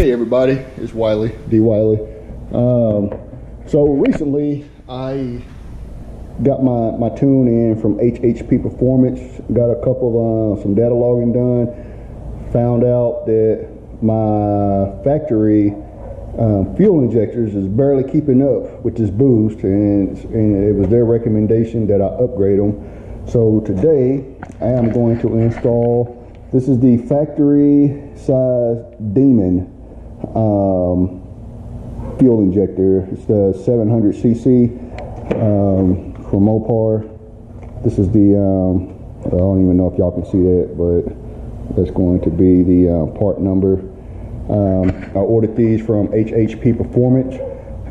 Hey everybody, it's Wiley, D. Wiley. So recently I got my tune in from HHP Performance, got a couple of some data logging done, found out that my factory fuel injectors is barely keeping up with this boost, and it was their recommendation that I upgrade them. So today I am going to install, this is the factory size Demon fuel injector. It's the 700cc from Mopar. This is the, I don't even know if y'all can see that, but that's going to be the part number. I ordered these from HHP Performance,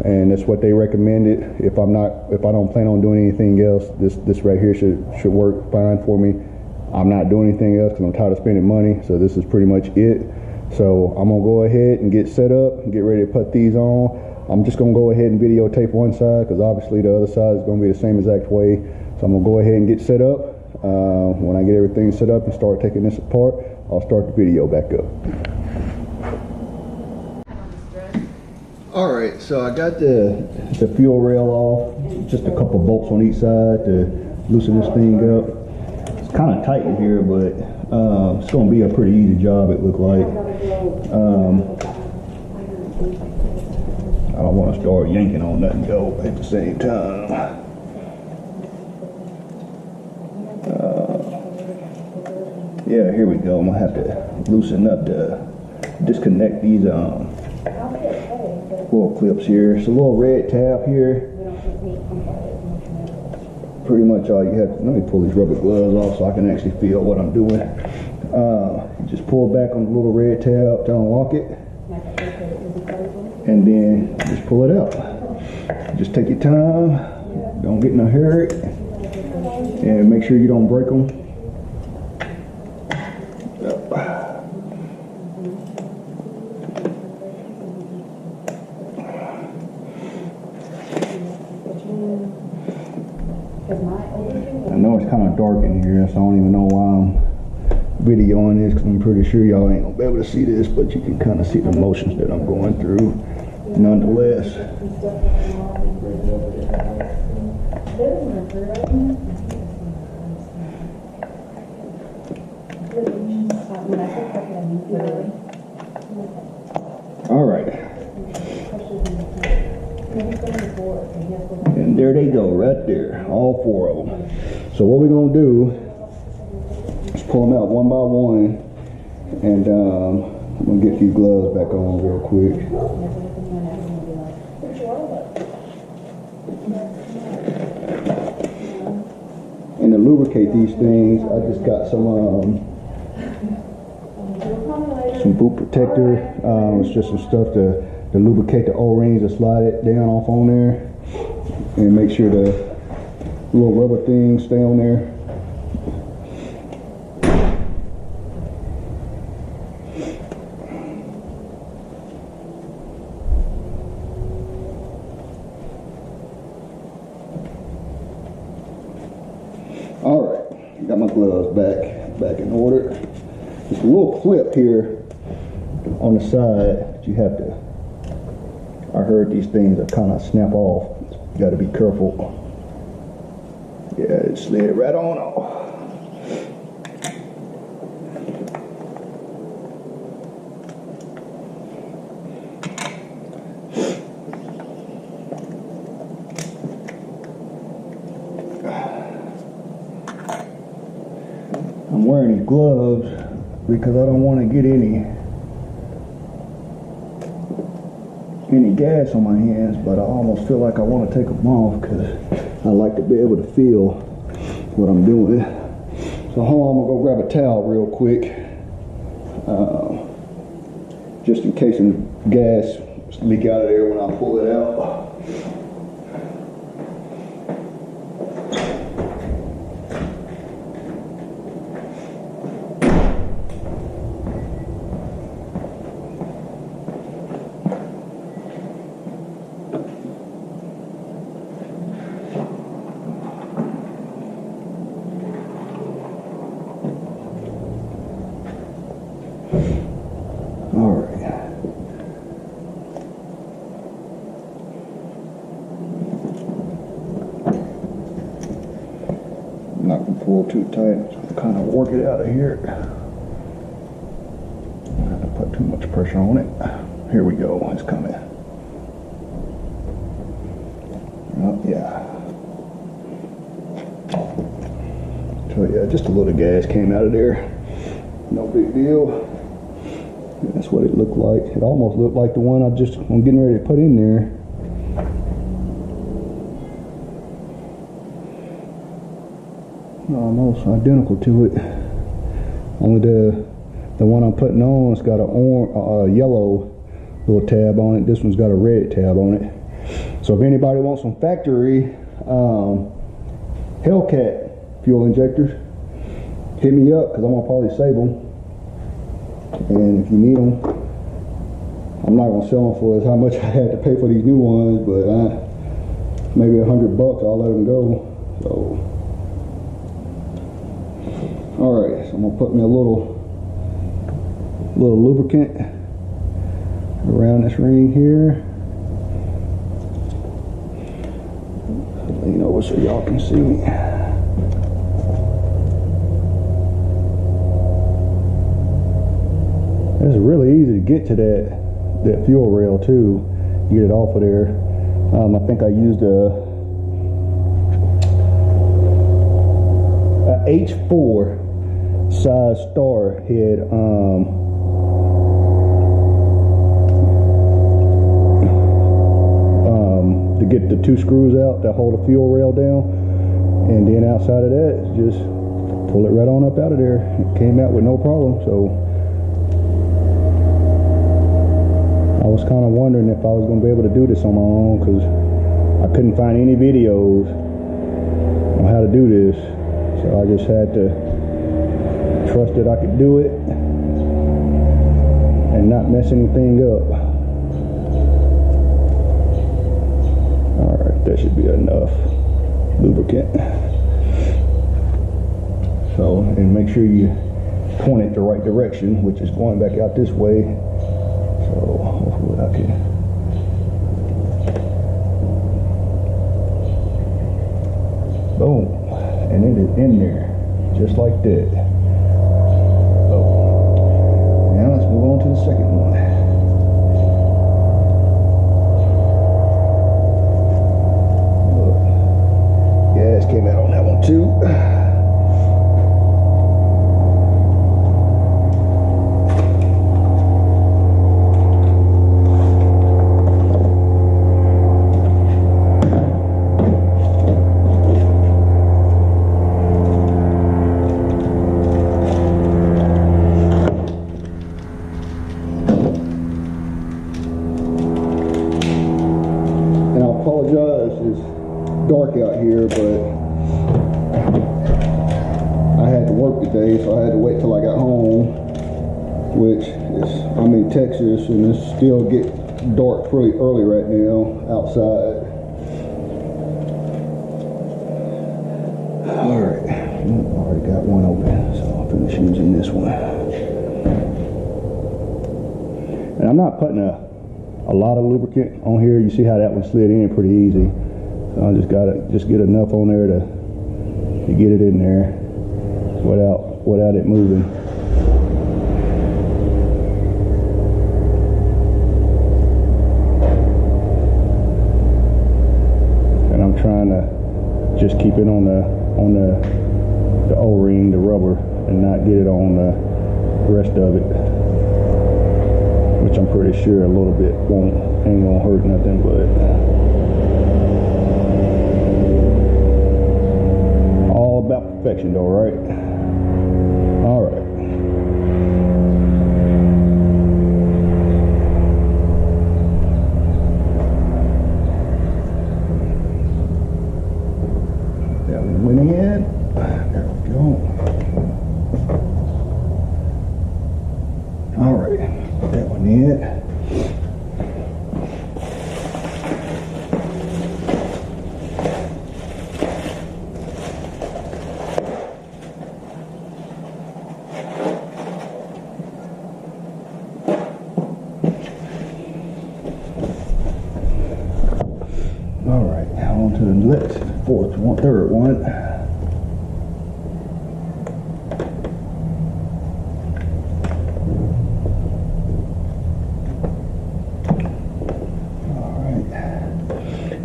and that's what they recommended. If I don't plan on doing anything else, this right here should work fine for me. I'm not doing anything else because I'm tired of spending money, so this is pretty much it. So I'm gonna go ahead and get set up and get ready to put these on. I'm just gonna go ahead and videotape one side because obviously the other side is gonna be the same exact way. So I'm gonna go ahead and get set up. When I get everything set up and start taking this apart, I'll start the video back up. All right, so I got the fuel rail off, just a couple bolts on each side to loosen this thing up. It's kind of tight in here, but it's going to be a pretty easy job, it looked like. I don't want to start yanking on nothing go at the same time. Yeah, here we go. I'm going to have to loosen up disconnect these oil clips here. It's a little red tab here. Pretty much all you have to, let me pull these rubber gloves off so I can actually feel what I'm doing. Just pull back on the little red tab to unlock it, and then just pull it out. Just take your time, don't get in a hurry, and make sure you don't break them. I know it's kind of dark in here, so I don't even know why I'm videoing this, because I'm pretty sure y'all ain't gonna be able to see this, but you can kind of see the motions that I'm going through nonetheless. All right. And there they go, right there, all four of them. So what we're gonna do is pull them out one by one, and I'm gonna get these gloves back on real quick. And to lubricate these things, I just got some boot protector. It's just some stuff to lubricate the O-rings and slide it down off on there, and make sure the little rubber things stay on there. All right, got my gloves back in order. There's a little clip here on the side that you have to, I heard these things that kind of snap off. You got to be careful. Yeah, it slid right on off. I'm wearing these gloves because I don't want to get any gas on my hands, but I almost feel like I want to take them off because I like to be able to feel what I'm doing. So hold on, I'm gonna go grab a towel real quick, just in case some gas leak out of there when I pull it out. All right. pull too tight. Just kind of work it out of here. Not to put too much pressure on it. Here we go. It's coming. Oh, yeah. So yeah, just a little gas came out of there. No big deal. That's what it looked like. It almost looked like the one I'm getting ready to put in there. Almost identical to it. Only the one I'm putting on, it's got a yellow little tab on it. This one's got a red tab on it. So if anybody wants some factory Hellcat fuel injectors, hit me up because I'm gonna probably save them. And if you need them, I'm not gonna sell them for as how much I had to pay for these new ones, but maybe $100 I'll let them go. So, all right, so I'm gonna put me a little lubricant around this ring here. Lean over so y'all can see me. It's really easy to get to that fuel rail too. You get it off of there. I think I used a H4 size star head to get the 2 screws out that hold the fuel rail down, and then outside of that, just pull it right on up out of there. It came out with no problem. So I was kind of wondering if I was going to be able to do this on my own, because I couldn't find any videos on how to do this. So I just had to trust that I could do it and not mess anything up. Alright, that should be enough lubricant. So, and make sure you point it the right direction, which is going back out this way. So hopefully I can. Boom. And it is in there. Just like that. So now let's move on to the second one. Look. Gas came out on that one too. Dark out here, but I had to work today, so I had to wait till I got home, which is, I'm in Texas and it's still get dark pretty early right now outside. Alright, already got one open, so I'll finish using this one. And I'm not putting a lot of lubricant on here. You see how that one slid in pretty easy. So I just gotta get enough on there to get it in there without it moving. And I'm trying to just keep it on the O-ring, the rubber, and not get it on the rest of it, which I'm pretty sure a little bit ain't gonna hurt nothing, but. About perfection though, right? All right. That one went in. There we go. All right. Put that one in. Alright, now on to the next third one.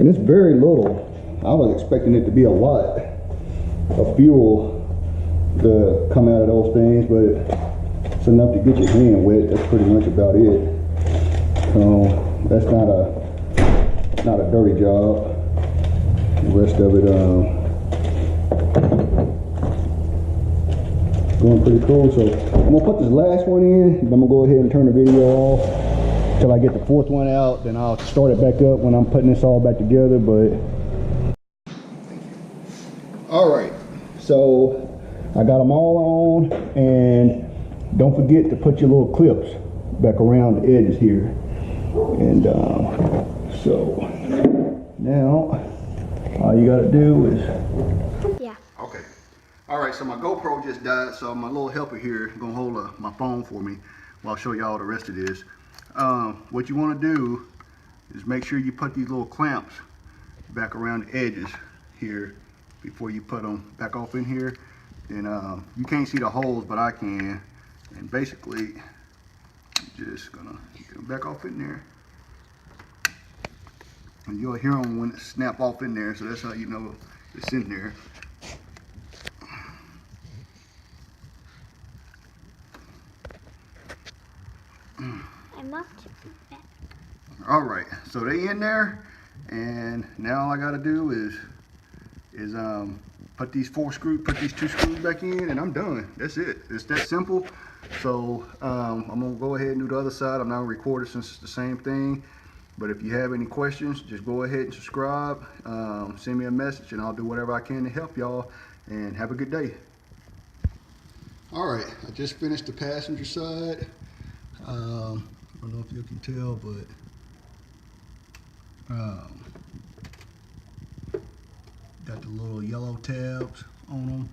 And it's very little. I was expecting it to be a lot of fuel to come out of those things, but it's enough to get your hand wet. That's pretty much about it. So that's not a dirty job. The rest of it going pretty cool. So I'm gonna put this last one in, and I'm gonna go ahead and turn the video off till I get the fourth one out. Then I'll start it back up when I'm putting this all back together. But all right, so I got them all on, and don't forget to put your little clips back around the edges here. And so now all you gotta do is, yeah. Okay. All right, so my GoPro just died, so my little helper here gonna hold my phone for me while I show y'all the rest of this. What you wanna do is make sure you put these little clamps back around the edges here before you put them back off in here. And you can't see the holes, but I can. And basically, just gonna get them back off in there. And you'll hear them when it snap off in there, so that's how you know it's in there. I'm up to back. All right, so they in there, and now all I gotta do is put these two screws back in, and I'm done. That's it. It's that simple. So I'm gonna go ahead and do the other side. I'm not gonna record it since it's the same thing. But if you have any questions, just go ahead and subscribe. Send me a message, and I'll do whatever I can to help y'all. And have a good day. All right, I just finished the passenger side. I don't know if you can tell, but got the little yellow tabs on them.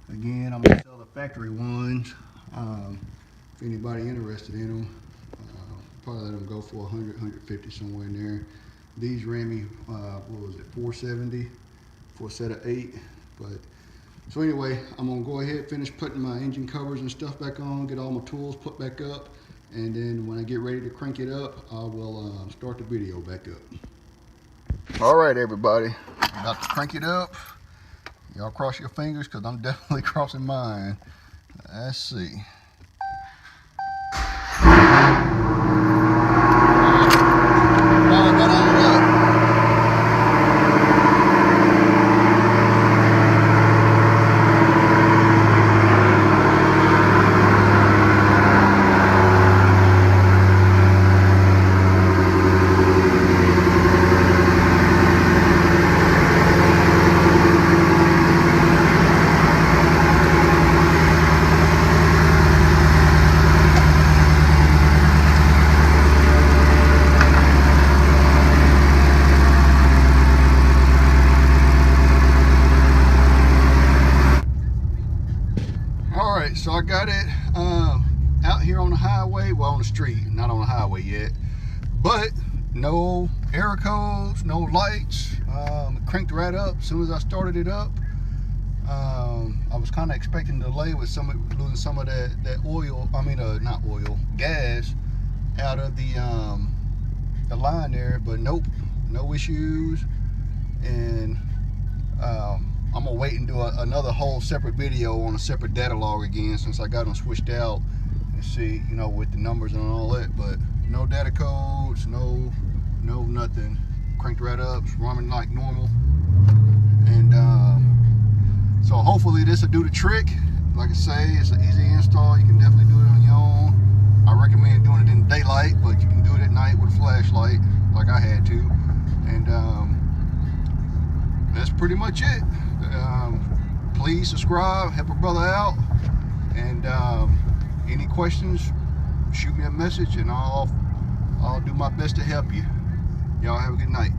Again, I'm gonna sell the factory ones. If anybody interested in them, probably let them go for 100, 150, somewhere in there. These ran me, what was it, $470 for a set of 8. But so anyway, I'm gonna go ahead, finish putting my engine covers and stuff back on, get all my tools put back up, and then when I get ready to crank it up, I will start the video back up. All right, everybody, about to crank it up. Y'all cross your fingers, because I'm definitely crossing mine. Let's see. So I got it out here on the highway, well, on the street, not on the highway yet, but no error codes, no lights. Cranked right up as soon as I started it up. I was kind of expecting a delay with losing some of that oil, not oil, gas out of the line there, but nope, no issues. And I'm gonna wait and do another whole separate video on a separate data log again, since I got them switched out, and see, you know, with the numbers and all that. But no data codes, no nothing. Cranked right up, it's running like normal. And so hopefully this will do the trick. Like I say, it's an easy install. You can definitely do it on your own. I recommend doing it in daylight, but you can do it at night with a flashlight, like I had to. And that's pretty much it. Please subscribe, help a brother out, and any questions, shoot me a message, and I'll do my best to help you. Y'all have a good night.